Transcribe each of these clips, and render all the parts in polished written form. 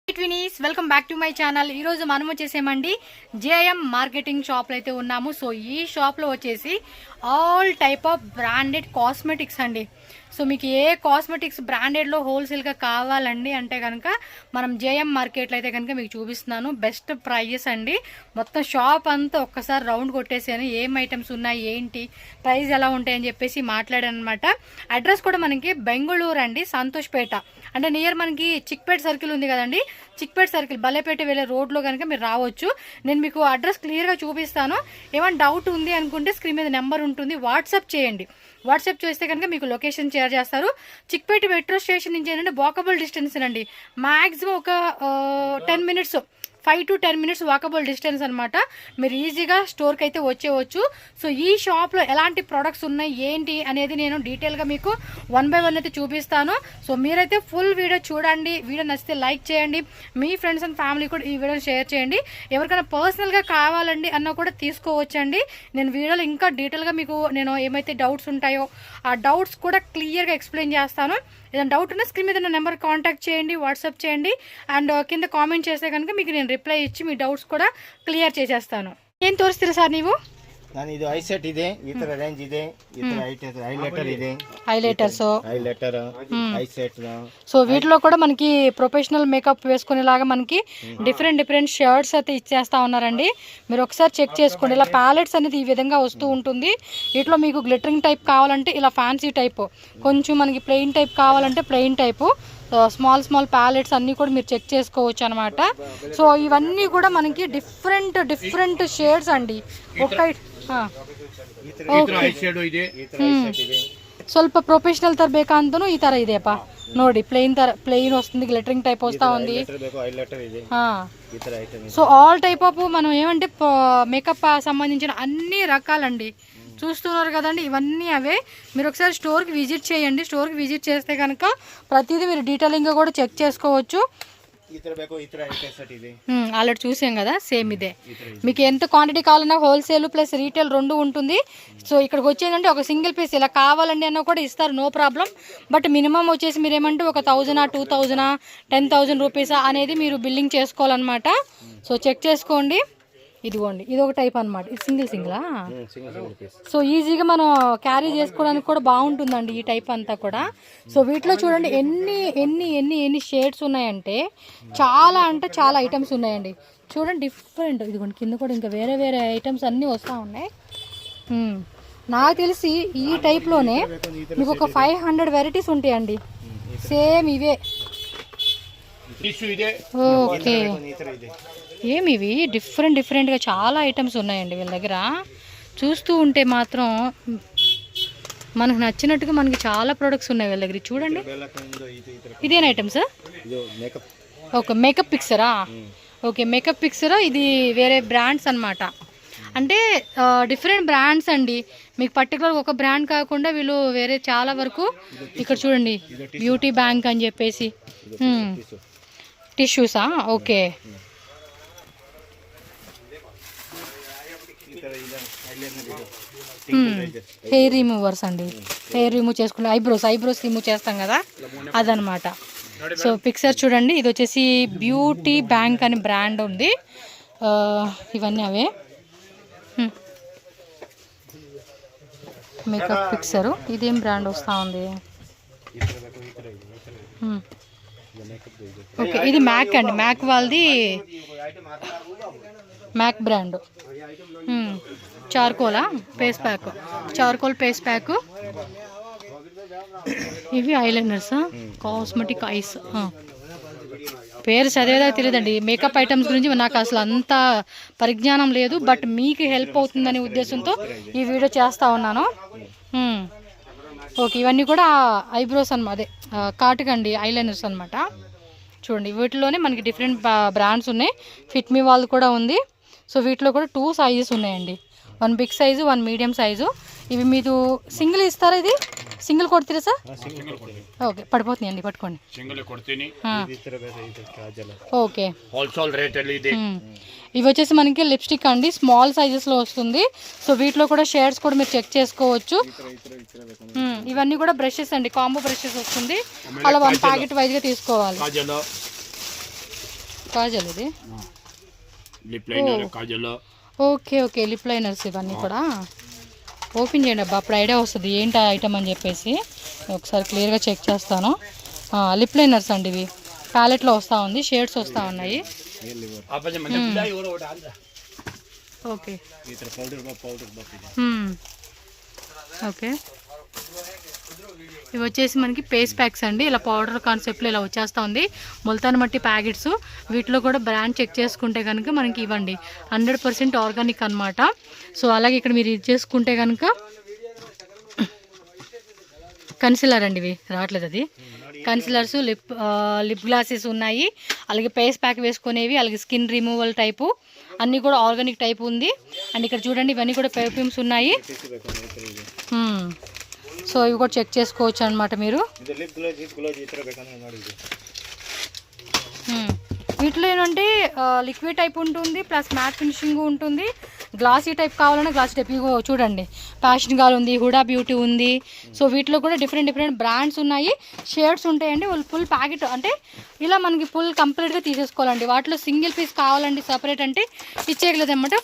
Twinnies welcome back to my channel. ఈరోజు మనం వచ్చేసేమండి JM marketing షాప్లో అయితే ఉన్నాము. సో ఈ షాప్లో వచ్చేసి all type of branded cosmetics అండి. సో మీకు ఏ కాస్మెటిక్స్ బ్రాండెడ్లో హోల్సేల్గా కావాలండి అంటే కనుక మనం జేఎం మార్కెట్లో అయితే కనుక మీకు చూపిస్తున్నాను. బెస్ట్ ప్రైజెస్ అండి. మొత్తం షాప్ అంతా ఒక్కసారి రౌండ్ కొట్టేసాను. ఏం ఐటమ్స్ ఉన్నాయి, ఏంటి ప్రైస్ ఎలా ఉంటాయని చెప్పేసి మాట్లాడాను అనమాట. అడ్రస్ కూడా మనకి బెంగళూరు అండి, సంతోష్పేట అంటే నియర్ మనకి చిక్పేట సర్కిల్ ఉంది కదండి, చిక్పేట సర్కిల్ బల్లేపేట వెళ్ళే రోడ్లో కనుక మీరు రావచ్చు. నేను మీకు అడ్రస్ క్లియర్గా చూపిస్తాను. ఏమైనా డౌట్ ఉంది అనుకుంటే స్క్రీన్ మీద నెంబర్ ఉంటుంది, వాట్సాప్ చేయండి. వాట్సాప్ చేస్తే కనుక మీకు లొకేషన్ షేర్ చేస్తారు. చిక్పేట మెట్రో స్టేషన్ నుంచి ఏంటంటే వాకబుల్ డిస్టెన్స్ అండి. మ్యాక్సిమం ఒక 10 minutes 5 to 10 minutes walkable distance అనమాట. మీరు ఈజీగా స్టోర్కి అయితే వచ్చేవచ్చు. సో ఈ షాప్లో ఎలాంటి ప్రొడక్ట్స్ ఉన్నాయి ఏంటి అనేది నేను డీటెయిల్గా మీకు 1 by 1 అయితే చూపిస్తాను. సో మీరైతే ఫుల్ వీడియో చూడండి. వీడియో నచ్చితే లైక్ చేయండి, మీ ఫ్రెండ్స్ అండ్ ఫ్యామిలీ కూడా ఈ వీడియోని షేర్ చేయండి. ఎవరికైనా పర్సనల్గా కావాలండి అన్న కూడా తీసుకోవచ్చండి. నేను వీడియోలో ఇంకా డీటెయిల్గా మీకు నేను ఏమైతే డౌట్స్ ఉంటాయో ఆ డౌట్స్ కూడా క్లియర్గా ఎక్స్ప్లెయిన్ చేస్తాను. ఏదైనా డౌట్ ఉన్నా స్క్రీన్ మీద నా నెంబర్ కాంటాక్ట్ చేయండి, వాట్సాప్ చేయండి. అండ్ కింద కామెంట్ చేస్తే కనుక మీకు నేను రిప్లై ఇచ్చి మీ డౌట్స్ కూడా క్లియర్ చేసేస్తాను. ఏం తోరిస్తారు సార్ ನೀವು? ನಾನು ಇದು ಐ ಸೆಟ್ ಇದೆ, ಈ ತರ ರೇಂಜ್ ಇದೆ, ಈ ತರ ಹೈಲೈಟರ್ ಇದೆ, highlighters highlighter I set. So వీటిలో కూడా మనకి ప్రొఫెషనల్ మేకప్ వేసుకునేలాగా మనకి డిఫరెంట్ షర్ట్స్ అయితే ఇచ్చేస్తా ఉన్నారండి. మీరు ఒకసారి చెక్ చేసుకోండి. ఇలా ప్యాలెట్స్ అనేది ఈ విధంగా వస్తూ ఉంటుంది. వీటిలో మీకు గ్లిటరింగ్ టైప్ కావాలంటే ఇలా ఫ్యాన్సీ టైప్, కొంచెం మనకి ప్లెయిన్ టైప్ కావాలంటే ప్లెయిన్ టైపు, స్మాల్ ప్యాలెట్స్ అన్నీ కూడా మీరు చెక్ చేసుకోవచ్చు అనమాట. సో ఇవన్నీ కూడా మనకి డిఫరెంట్ షేడ్స్ అండి. ఒక ಸ್ವಲ್ಪ ಪ್ರೊಫೆಷನಲ್ ತರ ಬೇಕಂತನೂ ಈ ತರ ಇದೆಯಪ್ಪ ನೋಡಿ. ಪ್ಲೇನ್ వస్తుంది, గ్లిటరింగ్ టైప్ వస్తా ఉంది. సో ఆల్ టైప్ ఆఫ్ మనం ఏమంటే మేకప్ సంబంధించిన అన్ని రకాలండి చూస్తున్నారు కదండి. ఇవన్నీ అవే. మీరు ఒకసారి స్టోర్కి విజిట్ చేయండి. స్టోర్కి విజిట్ చేస్తే కనుక ప్రతిదీ మీరు డీటెయిలింగ్గా కూడా చెక్ చేసుకోవచ్చు. ఆల్రెడీ చూసాం కదా, సేమ్ ఇదే. మీకు ఎంత క్వాంటిటీ కావాలన్నా హోల్సేల్ ప్లస్ రీటైల్ 2 ఉంటుంది. సో ఇక్కడికి వచ్చేదంటే ఒక సింగిల్ పీస్ ఇలా కావాలండి అన్న కూడా ఇస్తారు, నో ప్రాబ్లం. బట్ మినిమం వచ్చేసి మీరు ఏమంటే ఒక 1000, 2000, 10,000 రూపీస్ అనేది మీరు బిల్లింగ్ చేసుకోవాలన్నమాట. సో చెక్ చేసుకోండి. ఇదిగోండి, ఇది ఒక టైప్ అనమాట. ఇది సింగిలా? సో ఈజీగా మనం క్యారీ చేసుకోవడానికి కూడా బాగుంటుందండి ఈ టైప్ అంతా కూడా. సో వీటిలో చూడండి ఎన్ని షేడ్స్ ఉన్నాయంటే చాలా అంటే చాలా ఐటమ్స్ ఉన్నాయండి. చూడండి డిఫరెంట్. ఇదిగోండి కింద కూడా ఇంకా వేరే ఐటమ్స్ అన్నీ వస్తూ ఉన్నాయి. నాకు తెలిసి ఈ టైప్లోనే మీకు ఒక 500 వెరైటీస్ ఉంటాయండి, సేమ్ ఇవే. ఓకే, ఏమి ఇవి డిఫరెంట్గా చాలా ఐటమ్స్ ఉన్నాయండి వీళ్ళ దగ్గర. చూస్తూ ఉంటే మాత్రం మనకు నచ్చినట్టుగా మనకి చాలా ప్రొడక్ట్స్ ఉన్నాయి వీళ్ళ దగ్గర. చూడండి, ఇదేనా ఐటమ్స్? ఓకే, మేకప్ పిక్సరా? ఓకే, మేకప్ పిక్సరా. ఇది వేరే బ్రాండ్స్ అనమాట. అంటే డిఫరెంట్ బ్రాండ్స్ అండి. మీకు పర్టికులర్ ఒక బ్రాండ్ కాకుండా వీళ్ళు వేరే చాలా వరకు. ఇక్కడ చూడండి, బ్యూటీ బ్యాంక్ అని చెప్పేసి టిష్యూసా? ఓకే, హెయిర్ రిమూవర్స్ అండి. హెయిర్ రిమూవ్ చేసుకుని ఐబ్రోస్ రిమూవ్ చేస్తాం కదా, అదనమాట. సో పిక్చర్ చూడండి, ఇది వచ్చేసి బ్యూటీ బ్యాంక్ అని బ్రాండ్ ఉంది. ఇవన్నీ అవే. Makeup picture. ఇదేం బ్రాండ్ వస్తూ ఉంది? ఓకే, ఇది మ్యాక్ అండి. మ్యాక్ వాళ్ళది MAC brand. Charcoal paste pack. ఇవి ఐలైనర్స్, కాస్మెటిక్ ఐస్. పేరు చదివేదా తెలియదండి. మేకప్ ఐటమ్స్ గురించి నాకు అసలు అంత పరిజ్ఞానం లేదు. బట్ మీకు హెల్ప్ అవుతుందనే ఉద్దేశంతో ఈ వీడియో చేస్తూ ఉన్నాను. ఓకే, ఇవన్నీ కూడా ఐబ్రోస్ అనమాట, అదే కాటుకండి ఐలైనర్స్ అనమాట. చూడండి, వీటిలోనే మనకి డిఫరెంట్ బ్రాండ్స్ ఉన్నాయి. ఫిట్ మీ వాళ్ళు కూడా ఉంది. సో వీటిలో కూడా 2 సైజెస్ ఉన్నాయండి, 1 బిగ్ సైజు, 1 మీడియం సైజు. ఇవి మీరు సింగిల్ ఇస్తారా? ఇది సింగిల్ కొడుతురా సార్? ఓకే, పడిపోతున్నాయండి, పట్టుకోండి. ఓకే, ఇవి వచ్చేసి మనకి లిప్స్టిక్ అండి, స్మాల్ సైజెస్లో వస్తుంది. సో వీటిలో కూడా షేడ్స్ కూడా మీరు చెక్ చేసుకోవచ్చు. ఇవన్నీ కూడా బ్రషెస్ అండి, కాంబో బ్రషెస్ వస్తుంది. అలా 1 ప్యాకెట్ వైజ్గా తీసుకోవాలి. కాజల్ ఇది lip liner Kajal. Okay okay, lip liners ఇవన్నీ కూడా. ఓపెన్ చేయండి అబ్బా, అప్పుడు ఐడియా వస్తుంది ఏంటి ఐటమ్ అని చెప్పేసి. ఒకసారి క్లియర్గా చెక్ చేస్తాను. లిప్ లైనర్స్ అండి ఇవి, ప్యాలెట్లో వస్తూ ఉంది, షేడ్స్ వస్తూ ఉన్నాయి. ఓకే ఓకే, ఇవి వచ్చేసి మనకి పేస్ట్ ప్యాక్స్ అండి. ఇలా పౌడర్ కాన్సెప్ట్లో ఇలా వచ్చేస్తూ ఉంది. ముల్తాన్ మట్టి ప్యాకెట్స్, వీటిలో కూడా బ్రాండ్ చెక్ చేసుకుంటే కనుక మనకి ఇవ్వండి 100% ఆర్గానిక్ అనమాట. సో అలాగే ఇక్కడ మీరు ఇది చేసుకుంటే కనుక కన్సిలర్ అండి, ఇవి రావట్లేదు అది కన్సిలర్స్, లిప్ గ్లాసెస్ ఉన్నాయి, అలాగే పేస్ట్ ప్యాక్ వేసుకునేవి, అలాగే స్కిన్ రిమూవల్ టైపు అన్నీ కూడా ఆర్గానిక్ టైప్ ఉంది. అండ్ ఇక్కడ చూడండి ఇవన్నీ కూడా పెర్ఫ్యూమ్స్ ఉన్నాయి. సో ఇవి కూడా చెక్ చేసుకోవచ్చు అనమాట మీరు. వీటిలో ఏంటంటే లిక్విడ్ టైప్ ఉంటుంది, ప్లస్ మ్యాట్ ఫినిషింగ్ ఉంటుంది. గ్లాసీ టైప్ కావాలన్నా గ్లాసీ టైప్ ఇగో చూడండి, ప్యాషన్ గాల్ ఉంది, హుడా బ్యూటీ ఉంది. సో వీటిలో కూడా డిఫరెంట్ డిఫరెంట్ బ్రాండ్స్ ఉన్నాయి, షేడ్స్ ఉంటాయండి. ఫుల్ ప్యాకెట్ అంటే ఇలా మనకి కంప్లీట్గా తీసేసుకోవాలండి. వాటిలో సింగిల్ పీస్ కావాలండి సపరేట్ అంటే ఇచ్చేయగలేదన్నమాట,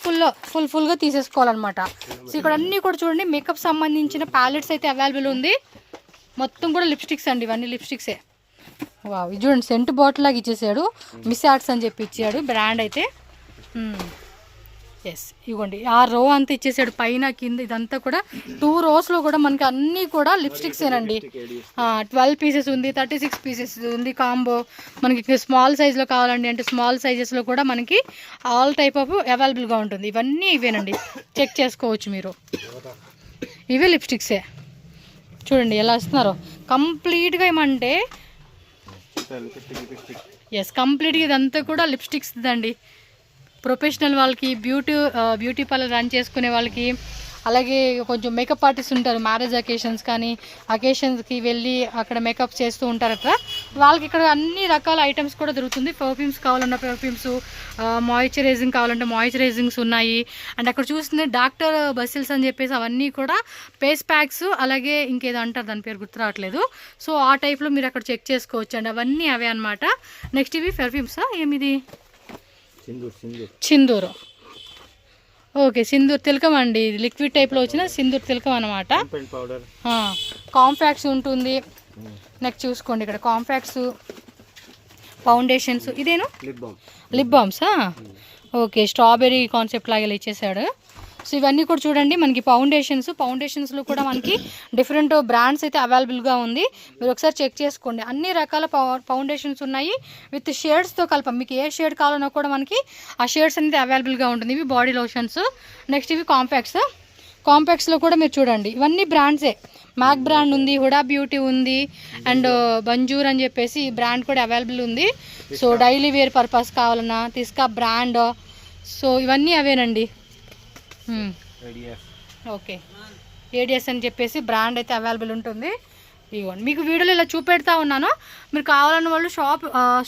ఫుల్గా తీసేసుకోవాలన్నమాట. సో ఇక్కడ అన్నీ కూడా చూడండి మేకప్ సంబంధించిన ప్యాలెట్స్ అయితే అవైలబుల్ ఉంది. మొత్తం కూడా లిప్స్టిక్స్ అండి, ఇవన్నీ లిప్స్టిక్సే. వావ్, ఇది చూడండి సెంట్ బాటిల్ లాగా ఇచ్చేసాడు, మిస్ యాడ్స్ అని చెప్పి ఇచ్చాడు బ్రాండ్ అయితే. ఎస్, ఇవ్వండి ఆ రో అంతా ఇచ్చేసాడు, పైన కింద ఇదంతా కూడా 2 rows కూడా మనకి అన్నీ కూడా లిప్స్టిక్సేనండి. 12 pieces ఉంది, 36 pieces ఉంది కాంబో. మనకి స్మాల్ సైజులో కావాలండి అంటే స్మాల్ సైజెస్లో కూడా మనకి ఆల్ టైప్ ఆఫ్ అవైలబుల్గా ఉంటుంది. ఇవన్నీ ఇవేనండి, చెక్ చేసుకోవచ్చు మీరు. ఇవే లిప్స్టిక్సే చూడండి ఎలా ఇస్తున్నారో కంప్లీట్గా. ఏమంటే ఎస్, కంప్లీట్గా ఇదంతా కూడా లిప్స్టిక్స్ అండి. ప్రొఫెషనల్ వాళ్ళకి, బ్యూటీ పార్లర్ రన్ చేసుకునే వాళ్ళకి, అలాగే కొంచెం మేకప్ ఆర్టిస్ట్ ఉంటారు, మ్యారేజ్ అకేషన్స్కి వెళ్ళి అక్కడ మేకప్ చేస్తూ ఉంటారు అట్లా, వాళ్ళకి ఇక్కడ అన్ని రకాల ఐటమ్స్ కూడా దొరుకుతుంది. పర్ఫ్యూమ్స్ కావాలన్నా పర్ఫ్యూమ్స్, మాయిశ్చరైజింగ్ కావాలంటే మాయిశ్చరైజింగ్స్ ఉన్నాయి. అండ్ అక్కడ చూస్తుంది డాక్టర్ బసిల్స్ అని చెప్పేసి అవన్నీ కూడా పేస్ట్ ప్యాక్స్, అలాగే ఇంకేదో అంటారు దాని పేరు గుర్తు రావట్లేదు. సో ఆ టైప్లో మీరు అక్కడ చెక్ చేసుకోవచ్చు అండి, అవన్నీ అవే అనమాట. నెక్స్ట్ ఇవి పర్ఫ్యూమ్సా ఏమిది? సింధూర్. ఓకే, సింధూర్ తిలకం అండి, లిక్విడ్ టైప్లో వచ్చిన సింధూర్ తిలకం అనమాట. కాంపాక్ట్స్ ఉంటుంది. నెక్స్ట్ చూసుకోండి ఇక్కడ కాంపాక్ట్స్, ఫౌండేషన్స్. ఇదేను లిప్ బామ్సా? ఓకే, స్ట్రాబెర్రీ కాన్సెప్ట్ లాగా ఇచ్చేసాడు. సో ఇవన్నీ కూడా చూడండి మనకి ఫౌండేషన్స్లో కూడా మనకి డిఫరెంట్ బ్రాండ్స్ అయితే అవైలబుల్గా ఉంది. మీరు ఒకసారి చెక్ చేసుకోండి, అన్ని రకాల ఫౌండేషన్స్ ఉన్నాయి విత్ షేడ్స్తో కలిపి. మీకు ఏ షేడ్ కావాలన్నా కూడా మనకి ఆ షేడ్స్ అనేది అవైలబుల్గా ఉంటుంది. ఇవి బాడీ లోషన్స్. నెక్స్ట్ ఇవి కాంపాక్ట్స్లో కూడా మీరు చూడండి ఇవన్నీ బ్రాండ్సే. మ్యాక్ బ్రాండ్ ఉంది, హుడా బ్యూటీ ఉంది, అండ్ బంజూర్ అని చెప్పేసి ఈ బ్రాండ్ కూడా అవైలబుల్ ఉంది. సో డైలీ వేర్ పర్పస్ కావాలన్నా తిస్కా బ్రాండ్. సో ఇవన్నీ అవేనండి. ఓకే, ఏడిఎస్ అని చెప్పేసి బ్రాండ్ అయితే అవైలబుల్ ఉంటుంది. ఇవ్వండి మీకు వీడియోలో ఇలా చూపెడతా ఉన్నాను, మీరు కావాలన్న వాళ్ళు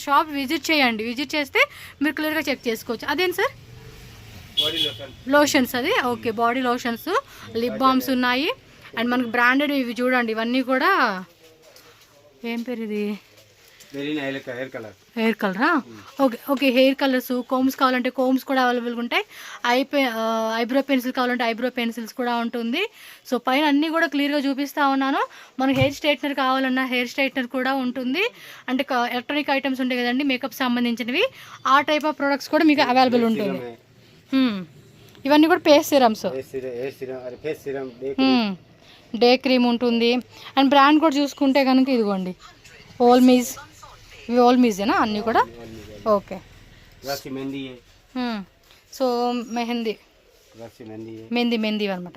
షాప్ విజిట్ చేయండి. విజిట్ చేస్తే మీరు క్లియర్గా చెక్ చేసుకోవచ్చు. అదేంటి సార్? లోషన్స్ అది. Okay, body lotions, lip balms ఉన్నాయి. అండ్ మనకి బ్రాండెడ్ ఇవి చూడండి, ఇవన్నీ కూడా ఏం పేరు ఇది? హెయిర్ కలరా? Okay okay, hair colours. Combs కావాలంటే కోమ్స్ కూడా అవైలబుల్గా ఉంటాయి. ఐబ్రో పెన్సిల్ కావాలంటే ఐబ్రో పెన్సిల్స్ కూడా ఉంటుంది. సో పైన అన్నీ కూడా క్లియర్గా చూపిస్తూ ఉన్నాను. మనకి హెయిర్ స్ట్రైట్నర్ కావాలన్నా హెయిర్ స్ట్రైట్నర్ కూడా ఉంటుంది. అంటే ఎలక్ట్రానిక్ ఐటమ్స్ ఉంటాయి కదండి మేకప్ సంబంధించినవి, ఆ టైప్ ఆఫ్ ప్రొడక్ట్స్ కూడా మీకు అవైలబుల్ ఉంటుంది. ఇవన్నీ కూడా ఫేస్ సిరమ్స్, డే క్రీమ్ ఉంటుంది. అండ్ బ్రాండ్ కూడా చూసుకుంటే కనుక ఇదిగోండి ఓల్మీజ్. ఇవి ఓల్మీజేనా అన్నీ కూడా? ఓకే. సో మెహందీ అనమాట,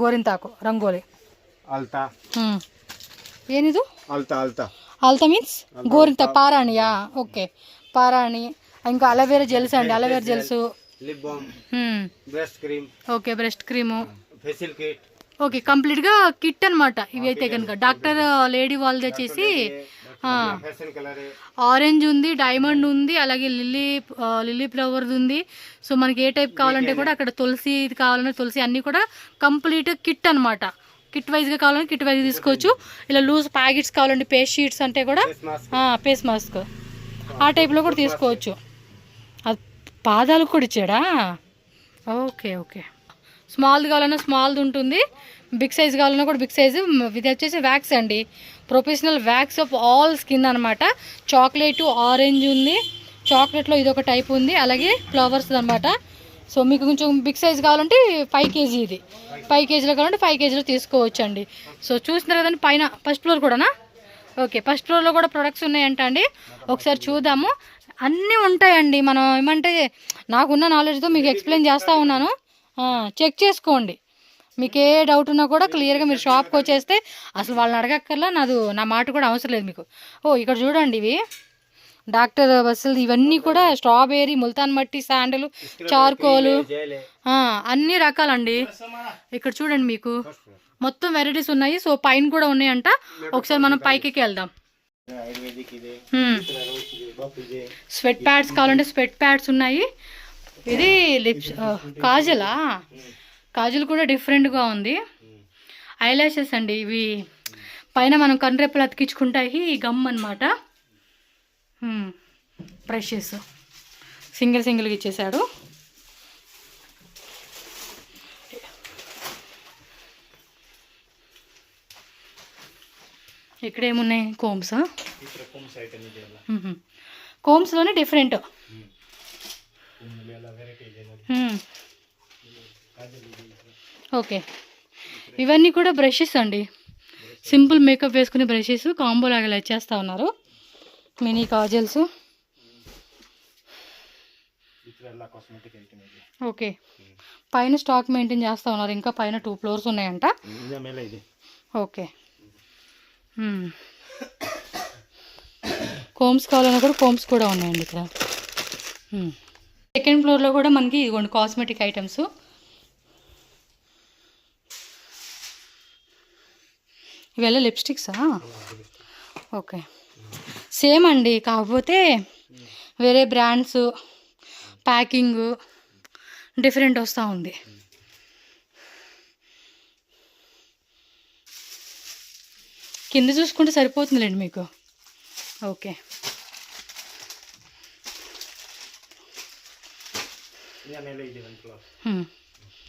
గోరింతాకు రంగోలి. ఏనిదు? అల్తా మీన్స్ గోరింతా, పారాణియా? ఓకే, పారాణి. ఇంకా అలోవేరా జెల్స్ అండి, aloe vera gels. Okay, breast cream. Okay, కంప్లీట్గా కిట్ అనమాట ఇవి అయితే కనుక. డాక్టర్ లేడీ వాళ్ళది వచ్చేసి ఆరెంజ్ ఉంది, డైమండ్ ఉంది, అలాగే లిల్లీ ఫ్లవర్ది ఉంది. సో మనకి ఏ టైప్ కావాలంటే కూడా అక్కడ తులసి కావాలంటే తులసి, అన్నీ కూడా కంప్లీట్ కిట్ అనమాట. కిట్ వైజ్గా కావాలంటే కిట్ వైజ్ తీసుకోవచ్చు. ఇలా లూజ్ ప్యాకెట్స్ కావాలంటే పేస్ట్ షీట్స్ అంటే కూడా ఫేస్ మాస్క్ ఆ టైప్లో కూడా తీసుకోవచ్చు. అది పాదాలకు కూడా ఇచ్చాడా? Okay okay. స్మాల్ది కావాలన్నా స్మాల్ది ఉంటుంది, బిగ్ సైజ్ కావాలన్నా కూడా బిగ్ సైజు. ఇది వచ్చేసి వ్యాక్స్ అండి, professional wax of all skin అనమాట. చాక్లెట్, ఆరెంజ్ ఉంది, చాక్లెట్లో ఇది ఒక టైప్ ఉంది, అలాగే ఫ్లవర్స్ అనమాట. సో మీకు కొంచెం బిగ్ సైజ్ కావాలంటే 5 kg, ఇది 5 kgలో కావాలంటే 5 kgలో తీసుకోవచ్చు అండి. సో చూస్తున్నారు కదండి, పైన ఫస్ట్ ఫ్లోర్ కూడానా? ఓకే, ఫస్ట్ ఫ్లోర్లో కూడా ప్రొడక్ట్స్ ఉన్నాయంట అండి. ఒకసారి చూద్దాము. అన్నీ ఉంటాయండి. మనం ఏమంటే నాకున్న నాలెడ్జ్తో మీకు ఎక్స్ప్లెయిన్ చేస్తూ ఉన్నాను, చెక్ చేసుకోండి. మీకు ఏ డౌట్ ఉన్నా కూడా క్లియర్గా మీరు షాప్కి వచ్చేస్తే అసలు వాళ్ళని అడగక్కర్లా, నా మాట కూడా అవసరం లేదు మీకు. ఇక్కడ చూడండి, ఇవి డాక్టర్ బస్సులు ఇవన్నీ కూడా స్ట్రాబెర్రీ, ముల్తాన్ మట్టి, శాండలు, చార్కోలు, అన్ని రకాలండి. ఇక్కడ చూడండి, మీకు మొత్తం వెరైటీస్ ఉన్నాయి. సో పైన కూడా ఉన్నాయంట. ఒకసారి మనం పైకి వెళ్దాం. స్వెట్ ప్యాడ్స్ కావాలంటే స్వెట్ ప్యాడ్స్ ఉన్నాయి. ఇది లిప్స్, కాజల్ కూడా డిఫరెంట్గా ఉంది. ఐలాషెస్ అండి, ఇవి పైన మనం కనురెప్పలు అతికించుకుంటాయి, గమ్ అనమాట. బ్రషెస్ సింగిల్గా ఇచ్చేసాడు. ఇక్కడ ఏమున్నాయి? కోమ్సా? కోమ్స్లోనే డిఫరెంట్. ఓకే, ఇవన్నీ కూడా బ్రషెస్ అండి, సింపుల్ మేకప్ వేసుకునే బ్రషెస్ కాంబో లాగా ఇచ్చేస్తూ ఉన్నారు. మినీ కాజల్స్. ఓకే, పైన స్టాక్ మెయింటైన్ చేస్తూ ఉన్నారు. ఇంకా పైన 2 floors ఉన్నాయంట. ఓకే, కోమ్స్ కావాలన్నా కూడా కోమ్స్ కూడా ఉన్నాయండి ఇక్కడ. సెకండ్ ఫ్లోర్లో కూడా మనకి ఇదిగోండి కాస్మెటిక్ ఐటమ్స్. ఇవెల్ల లిప్స్టిక్సా? ఓకే, సేమ్ అండి, కాకపోతే వేరే బ్రాండ్స్, ప్యాకింగ్ డిఫరెంట్ వస్తూ ఉంది. కింద చూసుకుంటే సరిపోతుందిలేండి మీకు. ఓకే,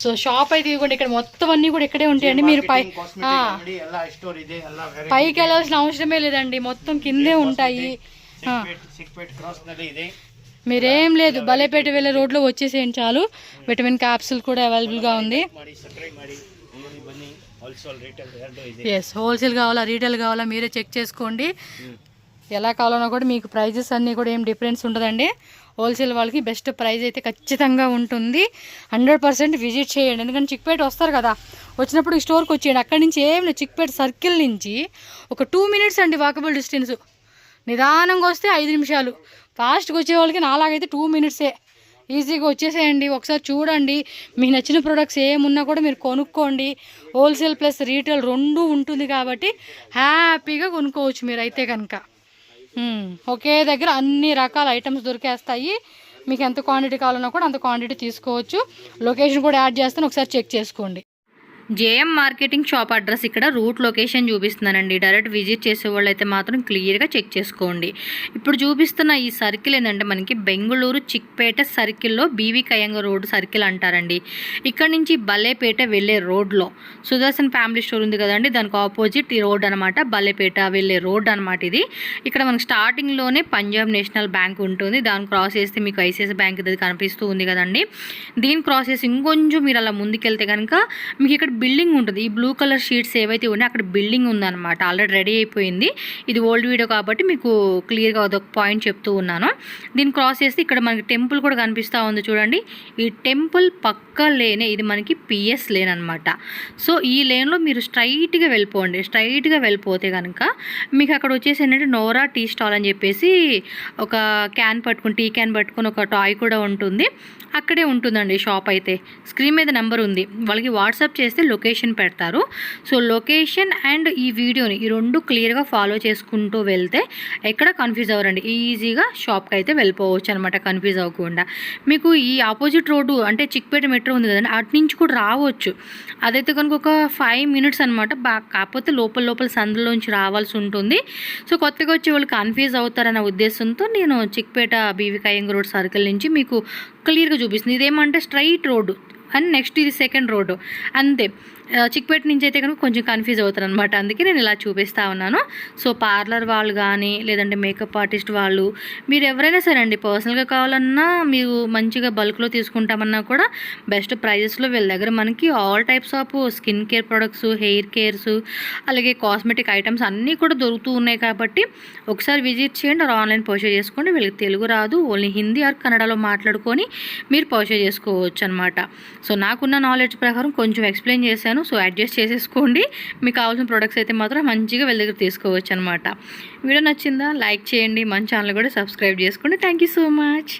సో షాప్ అయితే ఇదిగోండి, ఇక్కడ మొత్తం అన్నీ కూడా ఇక్కడే ఉంటాయండి. మీరు పైకి వెళ్ళాల్సిన అవసరమే లేదండి, మొత్తం కిందే ఉంటాయి. మీరేం లేదు, బలేపేట వెళ్ళే రోడ్లో వచ్చేసేయండి చాలు. విటమిన్ క్యాప్సూల్ కూడా అవైలబుల్గా ఉంది. ఎస్, హోల్సేల్ కావాలా రీటైల్ కావాలా మీరే చెక్ చేసుకోండి. ఎలా కావాలన్నా కూడా మీకు ప్రైజెస్ అన్నీ కూడా ఏం డిఫరెన్స్ ఉండదండి. హోల్సేల్ వాళ్ళకి బెస్ట్ ప్రైస్ అయితే ఖచ్చితంగా ఉంటుంది. 100% విజిట్ చేయండి. ఎందుకంటే చిక్పేట వస్తారు కదా, వచ్చినప్పుడు ఈ స్టోర్కి వచ్చేయండి. అక్కడి నుంచి ఏం లేదు, చిక్పేట సర్కిల్ నుంచి ఒక 2 minutes అండి వాకబుల్ డిస్టెన్స్. నిదానంగా వస్తే 5 నిమిషాలు, ఫాస్ట్గా వచ్చే వాళ్ళకి నాలాగైతే 2 minutes ఈజీగా వచ్చేసేయండి. ఒకసారి చూడండి, మీకు నచ్చిన ప్రొడక్ట్స్ ఏమున్నా కూడా మీరు కొనుక్కోండి. హోల్సేల్ ప్లస్ రీటైల్ 2 ఉంటుంది కాబట్టి హ్యాపీగా కొనుక్కోవచ్చు మీరైతే కనుక. ఒకే దగ్గర అన్ని రకాల ఐటమ్స్ దొరికేస్తాయి. మీకు ఎంత క్వాంటిటీ కావాలన్నా కూడా అంత క్వాంటిటీ తీసుకోవచ్చు. లొకేషన్ కూడా యాడ్ చేస్తాను, ఒకసారి చెక్ చేసుకోండి. జేఎం మార్కెటింగ్ షాప్ అడ్రస్ ఇక్కడ రూట్ లొకేషన్ చూపిస్తున్నానండి. డైరెక్ట్ విజిట్ చేసే వాళ్ళు అయితే మాత్రం క్లియర్గా చెక్ చేసుకోండి. ఇప్పుడు చూపిస్తున్న ఈ సర్కిల్ ఏంటంటే మనకి బెంగళూరు చిక్పేట సర్కిల్లో బీవీ కయంగ రోడ్ సర్కిల్ అంటారండి. ఇక్కడ నుంచి బలేపేట వెళ్ళే రోడ్లో సుదర్శన్ ఫ్యామిలీ స్టోర్ ఉంది కదండి, దానికి ఆపోజిట్ ఈ రోడ్ అనమాట. బలేపేట వెళ్ళే రోడ్ అనమాట ఇది. ఇక్కడ మనకి స్టార్టింగ్లోనే పంజాబ్ నేషనల్ బ్యాంక్ ఉంటుంది, దాన్ని క్రాస్ చేస్తే మీకు ఐసిఐసిఐ బ్యాంక్ ఇది కనిపిస్తూ ఉంది కదండి. దీన్ని క్రాస్ చేసి ఇంకొంచెం మీరు అలా ముందుకెళ్తే కనుక మీకు ఇక్కడ బిల్డింగ్ ఉంటుంది. ఈ బ్లూ కలర్ షీట్స్ ఏవైతే ఉన్నాయో అక్కడ బిల్డింగ్ ఉందన్నమాట, ఆల్రెడీ రెడీ అయిపోయింది. ఇది ఓల్డ్ వీడియో కాబట్టి మీకు క్లియర్గా అదొక పాయింట్ చెప్తూ ఉన్నాను. దీన్ని క్రాస్ చేస్తే ఇక్కడ మనకి టెంపుల్ కూడా కనిపిస్తూ ఉంది చూడండి. ఈ టెంపుల్ పక్క లేనే ఇది మనకి పిఎస్ లేన్ అనమాట. సో ఈ లేన్లో మీరు స్ట్రైట్గా వెళ్ళిపోండి. స్ట్రైట్గా వెళ్ళిపోతే కనుక మీకు అక్కడ వచ్చేసి ఏంటంటే నోరా టీ స్టాల్ అని చెప్పేసి ఒక క్యాన్ పట్టుకుని, టీ క్యాన్ పట్టుకుని ఒక టాయ్ కూడా ఉంటుంది. అక్కడే ఉంటుందండి షాప్ అయితే. స్క్రీన్ మీద నెంబర్ ఉంది, వాళ్ళకి వాట్సాప్ చేస్తే లొకేషన్ పెడతారు. సో లొకేషన్ అండ్ ఈ వీడియోని ఈ రెండు క్లియర్గా ఫాలో చేసుకుంటూ వెళ్తే ఎక్కడ కన్ఫ్యూజ్ అవ్వరండి, ఈజీగా షాప్కి అయితే వెళ్ళిపోవచ్చు అనమాట కన్ఫ్యూజ్ అవ్వకుండా. మీకు ఈ ఆపోజిట్ రోడ్డు అంటే చిక్పేట మెట్రో ఉంది కదండి, అటు నుంచి కూడా రావచ్చు. అదైతే కనుక ఒక 5 minutes అనమాట. కాకపోతే లోపల సందులోంచి రావాల్సి ఉంటుంది. సో కొత్తగా వచ్చే వాళ్ళు కన్ఫ్యూజ్ అవుతారన్న ఉద్దేశంతో నేను Chickpet BVK Iyengar road circle నుంచి మీకు క్లియర్గా చూపిస్తుంది. ఇదేమంటే స్ట్రైట్ రోడ్డు అండ్ నెక్స్ట్ ఇది సెకండ్ రోడ్డు అంతే. చిక్పేట నుంచి అయితే కనుక కొంచెం కన్ఫ్యూజ్ అవుతారు అనమాట, అందుకే నేను ఇలా చూపిస్తూ ఉన్నాను. సో పార్లర్ వాళ్ళు కానీ లేదంటే మేకప్ ఆర్టిస్ట్ వాళ్ళు మీరు ఎవరైనా సరే అండి, పర్సనల్గా కావాలన్నా మీరు మంచిగా బల్క్లో తీసుకుంటామన్నా కూడా బెస్ట్ ప్రైజెస్లో వీళ్ళ దగ్గర మనకి all types of skin care products, hair cares, అలాగే కాస్మెటిక్ ఐటమ్స్ అన్నీ కూడా దొరుకుతూ ఉన్నాయి. కాబట్టి ఒకసారి విజిట్ చేయండి, ఆన్లైన్ పర్చేజ్ చేసుకోండి. వీళ్ళకి తెలుగు రాదు, ఓన్లీ హిందీ ఆర్ కన్నడలో మాట్లాడుకొని మీరు పర్చేజ్ చేసుకోవచ్చు అనమాట. సో నాకున్న నాలెడ్జ్ ప్రకారం కొంచెం ఎక్స్ప్లెయిన్ చేశాను. సో అడ్జస్ట్ చేసేసుకోండి. మీకు కావాల్సిన ప్రొడక్ట్స్ అయితే మాత్రం మంచిగా వీళ్ళ దగ్గర తీసుకోవచ్చు అనమాట. వీడియో నచ్చిందా? లైక్ చేయండి, మన ఛానల్ కూడా సబ్స్క్రైబ్ చేసుకోండి. Thank you so much.